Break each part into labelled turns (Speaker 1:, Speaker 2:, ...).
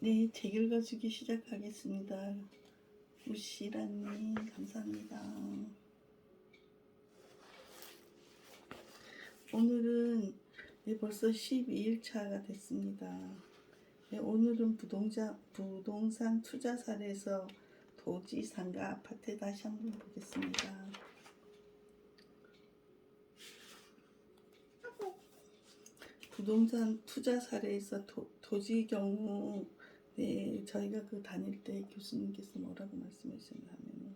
Speaker 1: 네, 책 읽어주기 시작하겠습니다. 우시라님, 감사합니다. 오늘은 벌써 12일차가 됐습니다. 네, 오늘은 부동산 투자 사례에서 토지, 상가, 아파트 다시 한번 보겠습니다. 부동산 투자 사례에서 토지 경우 네, 저희가 그 다닐 때 교수님께서 뭐라고 말씀하셨냐면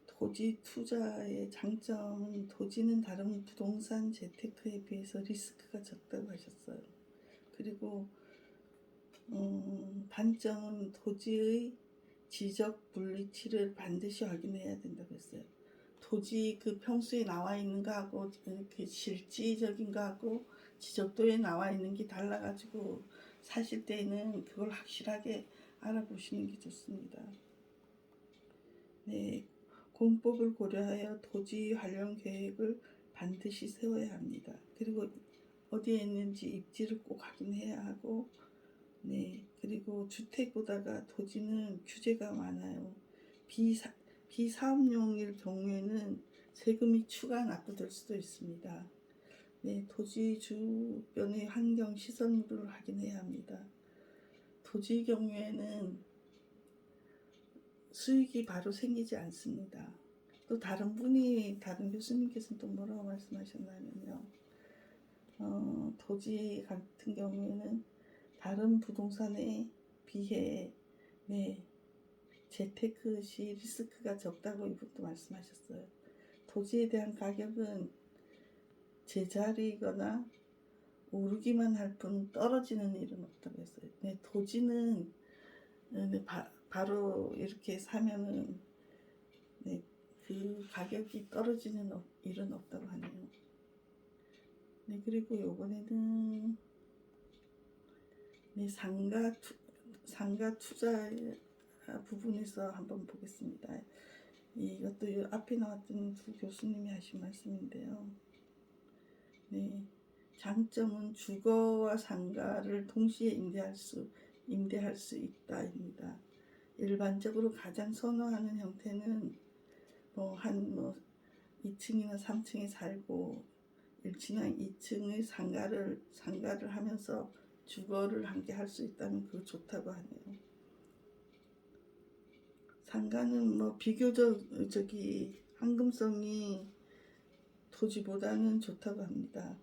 Speaker 1: 토지 투자의 장점은 토지는 다른 부동산 재테크에 비해서 리스크가 적다고 하셨어요. 그리고 단점은 토지의 지적 물리치를 반드시 확인해야 된다고 했어요. 토지 그 평수에 나와 있는 거하고 그 실질적인 거하고 지적도에 나와 있는 게 달라가지고 사실 때에는 그걸 확실하게 알아보시는 게 좋습니다. 네, 공법을 고려하여 토지 활용 계획을 반드시 세워야 합니다. 그리고 어디에 있는지 입지를 꼭 확인해야 하고, 네, 그리고 주택보다가 토지는 규제가 많아요. 비사업용일 경우에는 세금이 추가 납부될 수도 있습니다. 네, 토지 주변의 환경 시설물을 확인해야 합니다. 토지 경우에는 수익이 바로 생기지 않습니다. 또 다른 교수님께서는 또 뭐라고 말씀하셨냐면요. 토지 같은 경우에는 다른 부동산에 비해 네, 재테크 시 리스크가 적다고 이분도 말씀하셨어요. 토지에 대한 가격은 제자리거나 오르기만 할 뿐 떨어지는 일은 없다고 했어요. 네, 토지는 바로 이렇게 사면은 네, 그 가격이 떨어지는 일은 없다고 하네요. 네, 그리고 요번에는 네, 상가 투자 부분에서 한번 보겠습니다. 이것도 앞에 나왔던 두 교수님이 하신 말씀인데요. 네, 장점은 주거와 상가를 동시에 임대할 수 있다입니다. 일반적으로 가장 선호하는 형태는 한 2층이나 3층에 살고 1층이나 2층의 상가를 하면서 주거를 함께 할 수 있다면 그거 좋다고 하네요. 상가는 비교적 황금성이 토지보다는 좋다고 합니다.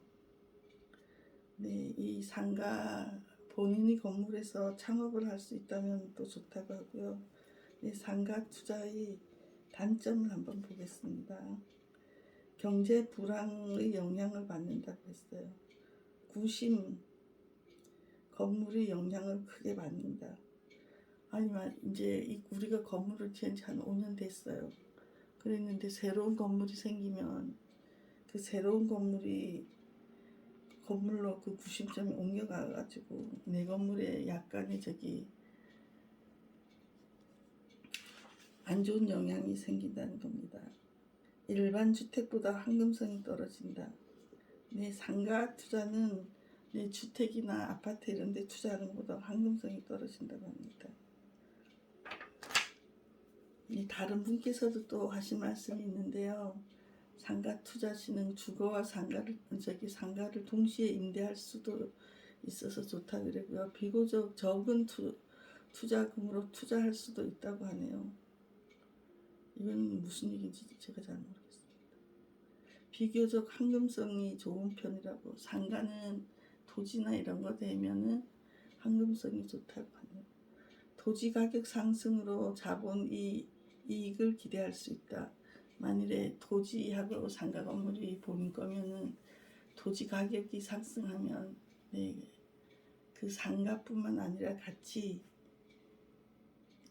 Speaker 1: 네, 이 상가 본인이 건물에서 창업을 할 수 있다면 또 좋다고 하고요. 네, 상가 투자의 단점을 한번 보겠습니다. 경제 불황의 영향을 받는다고 했어요. 구심, 건물의 영향을 크게 받는다. 아니면 이제 우리가 건물을 지은 지 한 5년 됐어요. 그랬는데 새로운 건물이 생기면 그 새로운 건물로 그 구심점이 옮겨가가지고 내 건물에 약간의 안 좋은 영향이 생긴다는 겁니다. 일반 주택보다 황금성이 떨어진다. 내 상가 투자는 내 주택이나 아파트 이런 데 투자하는 것보다 황금성이 떨어진다고 합니다. 다른 분께서도 또 하신 말씀이 있는데요. 상가 투자 시는 주거와 상가를 동시에 임대할 수도 있어서 좋다 그러고요. 비교적 적은 투자금으로 투자할 수도 있다고 하네요. 이건 무슨 얘기인지 제가 잘 모르겠습니다. 비교적 황금성이 좋은 편이라고, 상가는 토지나 이런 거 되면은 황금성이 좋다고 하네요. 토지 가격 상승으로 자본 이익을 기대할 수 있다. 만일에 토지하고 상가 건물이 본인 거면은 토지 가격이 상승하면 네, 그 상가뿐만 아니라 같이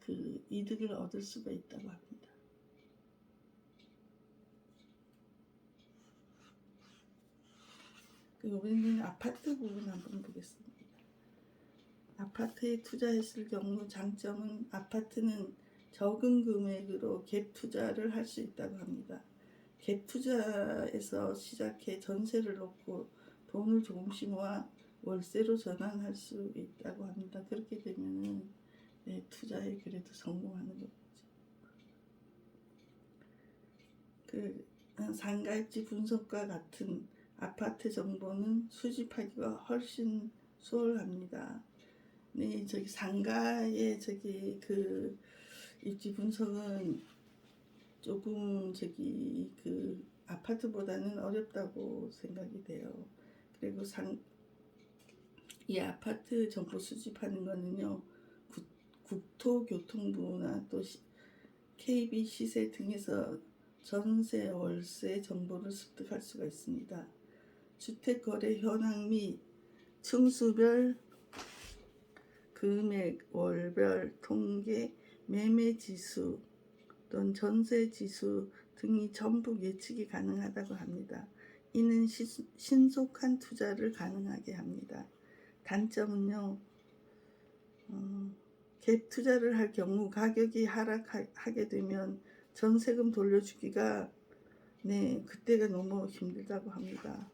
Speaker 1: 그 이득을 얻을 수가 있다고 합니다. 이번에는 아파트 부분 한번 보겠습니다. 아파트에 투자했을 경우 장점은 아파트는 적은 금액으로 갭 투자를 할 수 있다고 합니다. 갭 투자에서 시작해 전세를 놓고 돈을 조금씩 모아 월세로 전환할 수 있다고 합니다. 그렇게 되면은 네, 투자에 그래도 성공하는 거죠. 그 상가입지 분석과 같은 아파트 정보는 수집하기가 훨씬 수월합니다. 네, 저기 상가의 저기 그 입지 분석은 조금 저기 그 아파트보다는 어렵다고 생각이 돼요. 그리고 이 아파트 정보 수집하는 거는요, 국토교통부나 또 KB 시세 등에서 전세, 월세 정보를 습득할 수가 있습니다. 주택거래 현황 및 층수별 금액, 월별 통계, 매매지수 또는 전세지수 등이 전부 예측이 가능하다고 합니다. 이는 신속한 투자를 가능하게 합니다. 단점은요, 갭 투자를 할 경우 가격이 하락하게 되면 전세금 돌려주기가 네, 그때가 너무 힘들다고 합니다.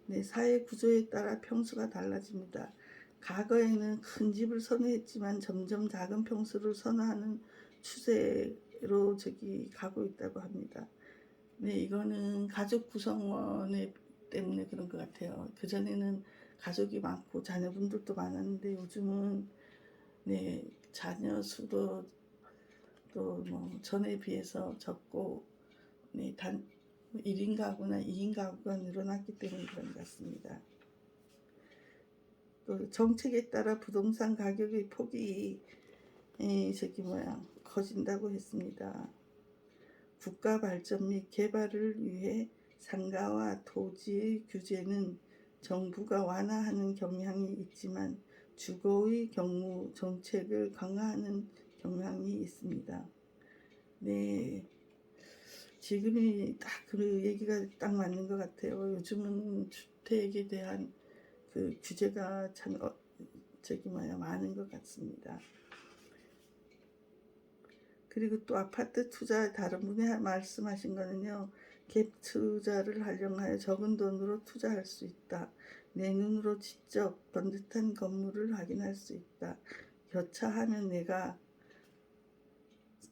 Speaker 1: 네, 사회 구조에 따라 평수가 달라집니다. 과거에는 큰 집을 선호했지만 점점 작은 평수를 선호하는 추세로 가고 있다고 합니다. 네, 이거는 가족 구성원 때문에 그런 것 같아요. 그전에는 가족이 많고 자녀분들도 많았는데 요즘은 네, 자녀 수도 또 뭐 전에 비해서 적고 네, 1인 가구나 2인 가구가 늘어났기 때문에 그런 것 같습니다. 또 정책에 따라 부동산 가격의 폭이 커진다고 했습니다. 국가 발전 및 개발을 위해 상가와 토지의 규제는 정부가 완화하는 경향이 있지만 주거의 경우 정책을 강화하는 경향이 있습니다. 네, 지금이 딱 그 얘기가 딱 맞는 것 같아요. 요즘은 주택에 대한 그 규제가 참 많은 것 같습니다. 그리고 또 아파트 투자 다른 분이 말씀하신 거는요, 갭 투자를 활용하여 적은 돈으로 투자할 수 있다. 내 눈으로 직접 번듯한 건물을 확인할 수 있다. 여차하면 내가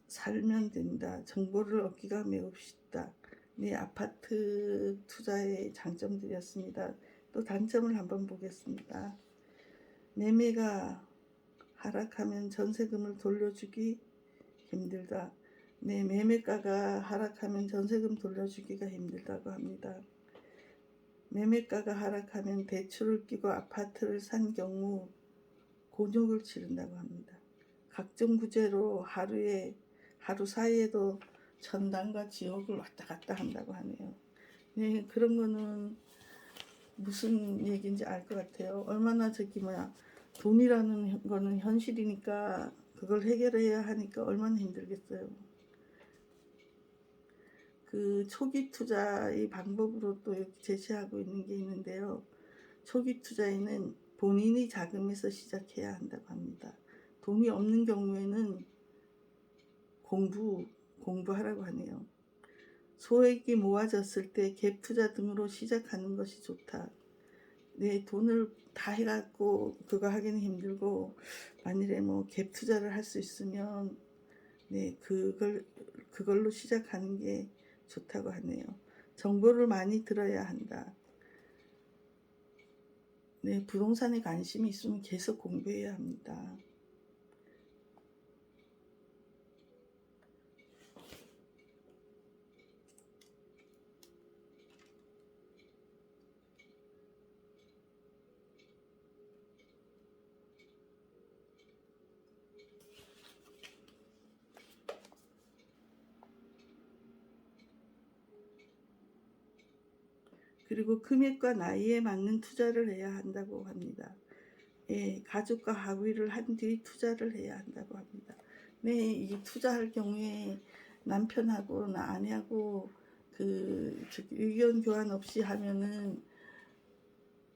Speaker 1: 살면 된다. 정보를 얻기가 매우 쉽다. 네, 아파트 투자의 장점들이었습니다. 또 단점을 한번 보겠습니다. 매매가 하락하면 전세금을 돌려주기 힘들다. 네, 매매가가 하락하면 전세금 돌려주기가 힘들다고 합니다. 매매가가 하락하면 대출을 끼고 아파트를 산 경우 곤욕을 치른다고 합니다. 각종 구제로 하루 사이에도 천당과 지옥을 왔다 갔다 한다고 하네요. 네, 그런 거는 무슨 얘기인지 알 것 같아요. 얼마나 돈이라는 거는 현실이니까 그걸 해결해야 하니까 얼마나 힘들겠어요. 그 초기 투자의 방법으로 또 이렇게 제시하고 있는 게 있는데요. 초기 투자에는 본인이 자금에서 시작해야 한다고 합니다. 돈이 없는 경우에는 공부하라고 하네요. 소액이 모아졌을 때 갭 투자 등으로 시작하는 것이 좋다. 네, 돈을 다 해갖고 그거 하기는 힘들고 만일에 갭 투자를 할 수 있으면 네, 그걸로 시작하는 게 좋다고 하네요. 정보를 많이 들어야 한다. 네, 부동산에 관심이 있으면 계속 공부해야 합니다. 그리고 금액과 나이에 맞는 투자를 해야 한다고 합니다. 예, 가족과 합의를 한 뒤 투자를 해야 한다고 합니다. 네, 이 투자할 경우에 남편하고나 아내하고 의견 교환 없이 하면은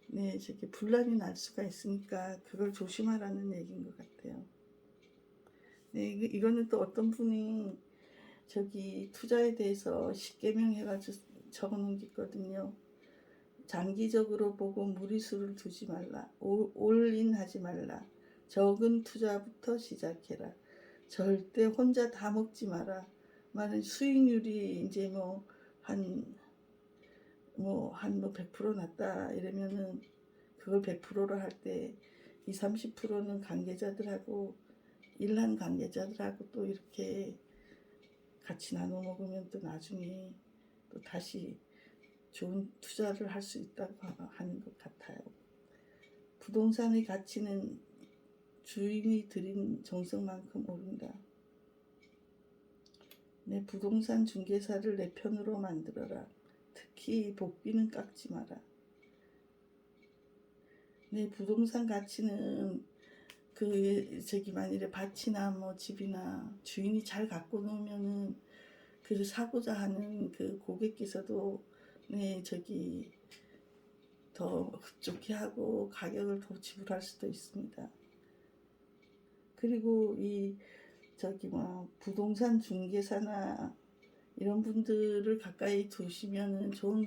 Speaker 1: 네, 분란이 날 수가 있으니까 그걸 조심하라는 얘기인 것 같아요. 네, 이거는 또 어떤 분이 투자에 대해서 10개명 해가지고 적어놓은 게 있거든요. 장기적으로 보고 무리수를 두지 말라. 올인하지 말라. 적은 투자부터 시작해라. 절대 혼자 다 먹지 마라. 말은 수익률이 이제 한 100% 났다 이러면은 그걸 100%로 할 때 20, 30%는 관계자들하고 일한 관계자들하고 또 이렇게 같이 나눠 먹으면 또 나중에 또 다시 좋은 투자를 할 수 있다고 하는 것 같아요. 부동산의 가치는 주인이 들인 정성만큼 오른다. 내 부동산 중개사를 내 편으로 만들어라. 특히 복비는 깎지 마라. 내 부동산 가치는 만일에 밭이나 집이나 주인이 잘 갖고 놓으면은 그 사고자 하는 그 고객께서도 더 흡족해 하고 가격을 더 지불할 수도 있습니다. 그리고 부동산 중개사나 이런 분들을 가까이 두시면은 좋은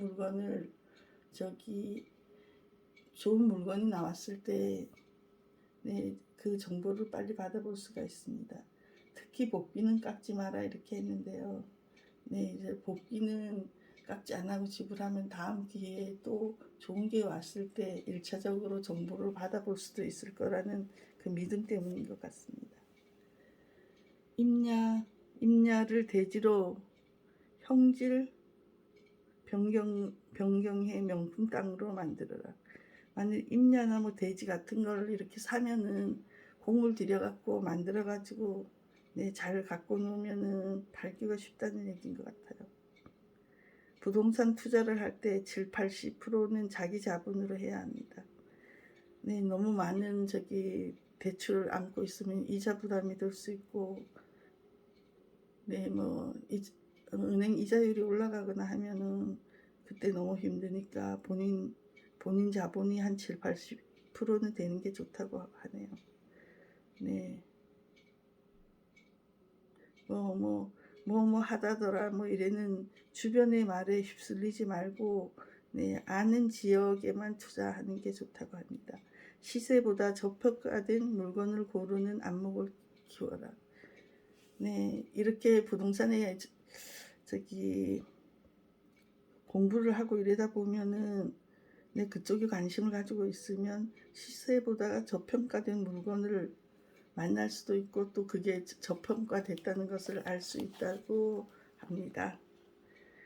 Speaker 1: 물건이 나왔을 때 그 정보를 빨리 받아볼 수가 있습니다. 특히 복비는 깎지 마라 이렇게 했는데요. 이제 복비는 깎지 안 하고 지불하면 다음 기회에 또 좋은 게 왔을 때 1차적으로 정보를 받아볼 수도 있을 거라는 그 믿음 때문인 것 같습니다. 임야를 대지로 형질 변경해 명품 땅으로 만들어라. 만약 임야나 대지 같은 걸 이렇게 사면은 공을 들여갖고 만들어가지고 잘 갖고 놓으면은 팔기가 쉽다는 얘기인 것 같아요. 부동산 투자를 할 때 7, 80%는 자기 자본으로 해야 합니다. 너무 많은 대출을 안고 있으면 이자 부담이 될 수 있고, 은행 이자율이 올라가거나 하면은 그때 너무 힘드니까 본인 자본이 한 7, 80%는 되는 게 좋다고 하네요. 하다더라 이래는 주변의 말에 휩쓸리지 말고 아는 지역에만 투자하는 게 좋다고 합니다. 시세보다 저평가된 물건을 고르는 안목을 키워라. 이렇게 부동산에 공부를 하고 이러다 보면은 그쪽에 관심을 가지고 있으면 시세보다 저평가된 물건을 만날 수도 있고 또 그게 저평가됐다는 것을 알 수 있다고 합니다.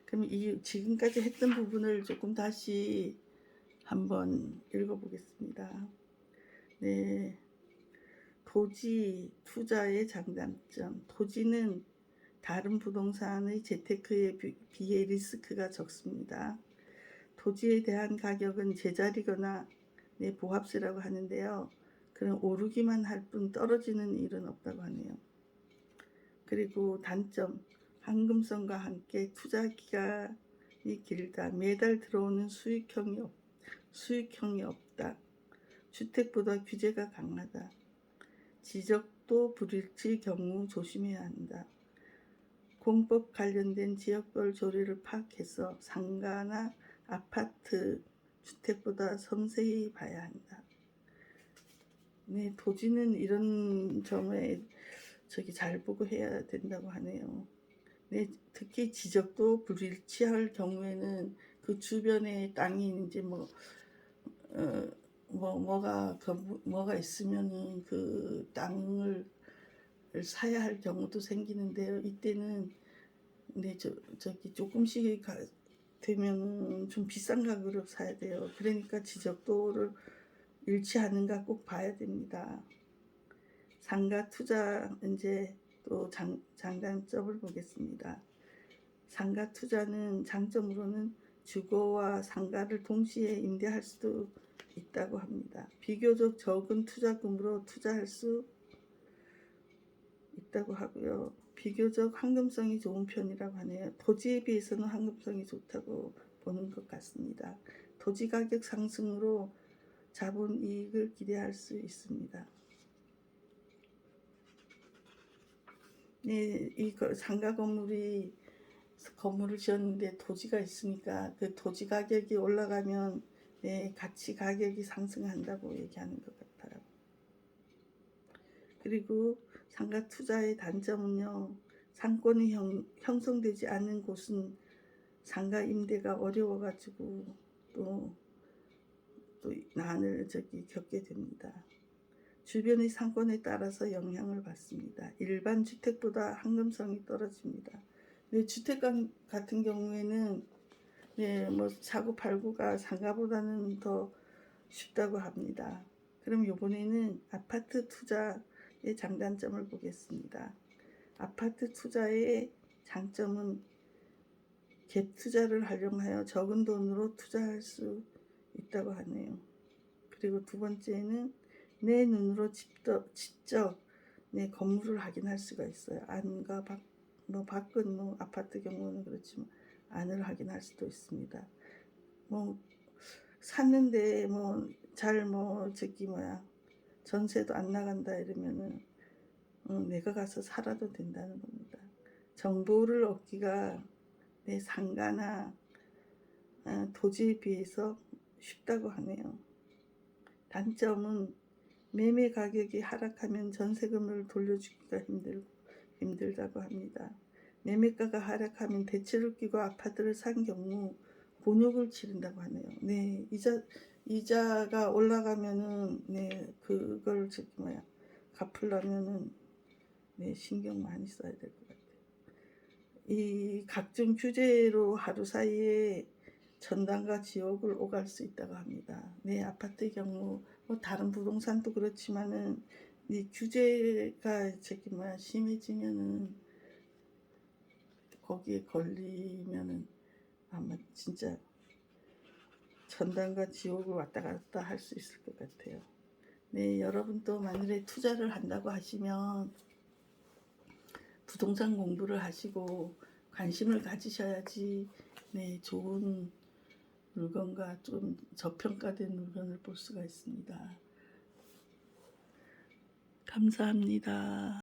Speaker 1: 그럼 지금까지 했던 부분을 조금 다시 한번 읽어보겠습니다. 토지 투자의 장단점. 토지는 다른 부동산의 재테크에 비해 리스크가 적습니다. 토지에 대한 가격은 제자리거나 보합세라고 하는데요. 그럼 오르기만 할 뿐 떨어지는 일은 없다고 하네요. 그리고 단점, 황금성과 함께 투자 기간이 길다. 매달 들어오는 수익형이 없다. 주택보다 규제가 강하다. 지적도 불일치 경우 조심해야 한다. 공법 관련된 지역별 조례를 파악해서 상가나 아파트, 주택보다 섬세히 봐야 한다. 토지는 이런 점에 잘 보고 해야 된다고 하네요. 특히 지적도 불일치할 경우에는 그 주변에 땅이 이제 뭐가 있으면은 그 땅을 사야 할 경우도 생기는데요. 이때는 조금씩 되면 좀 비싼 가격으로 사야 돼요. 그러니까 지적도를 일치하는가 꼭 봐야 됩니다. 상가 투자 이제 또 장단점을 보겠습니다. 상가 투자는 장점으로는 주거와 상가를 동시에 임대할 수도 있다고 합니다. 비교적 적은 투자금으로 투자할 수 있다고 하고요. 비교적 황금성이 좋은 편이라고 하네요. 토지에 비해서는 황금성이 좋다고 보는 것 같습니다. 토지 가격 상승으로 자본 이익을 기대할 수 있습니다. 이 상가 건물이 건물을 지었는데 토지가 있으니까 그 토지 가격이 올라가면 네, 가치 가격이 상승한다고 얘기하는 것 같아요. 그리고 상가 투자의 단점은요, 상권이 형성되지 않은 곳은 상가 임대가 어려워가지고 또 난을 겪게 됩니다. 주변의 상권에 따라서 영향을 받습니다. 일반 주택보다 황금성이 떨어집니다. 네, 주택 같은 경우에는 네, 뭐 사고 팔고가 상가보다는 더 쉽다고 합니다. 그럼 이번에는 아파트 투자의 장단점을 보겠습니다. 아파트 투자의 장점은 갭 투자를 활용하여 적은 돈으로 투자할 수 있다고 하네요. 그리고 두 번째는 내 눈으로 직접 내 건물을 확인할 수가 있어요. 안과 밖, 밖은 아파트 경우는 그렇지만 안을 확인할 수도 있습니다. 샀는데 전세도 안 나간다 이러면은 내가 가서 살아도 된다는 겁니다. 정보를 얻기가 내 상가나 토지에 비해서 쉽다고 하네요. 단점은 매매 가격이 하락하면 전세금을 돌려주기가 힘들다고 합니다. 매매가가 하락하면 대출을 끼고 아파트를 산 경우 곤욕을 치른다고 하네요. 네, 이자가 올라가면은 네, 그걸 갚으려면은 네, 신경 많이 써야 될 것 같아요. 이 각종 규제로 하루 사이에 천당과 지옥을 오갈 수 있다고 합니다. 네, 아파트의 경우 다른 부동산도 그렇지만은 이 규제가 심해지면은 거기에 걸리면은 아마 진짜 천당과 지옥을 왔다 갔다 할 수 있을 것 같아요. 네, 여러분도 만일에 투자를 한다고 하시면 부동산 공부를 하시고 관심을 가지셔야지 네, 좋은 물건과 좀 저평가된 물건을 볼 수가 있습니다. 감사합니다.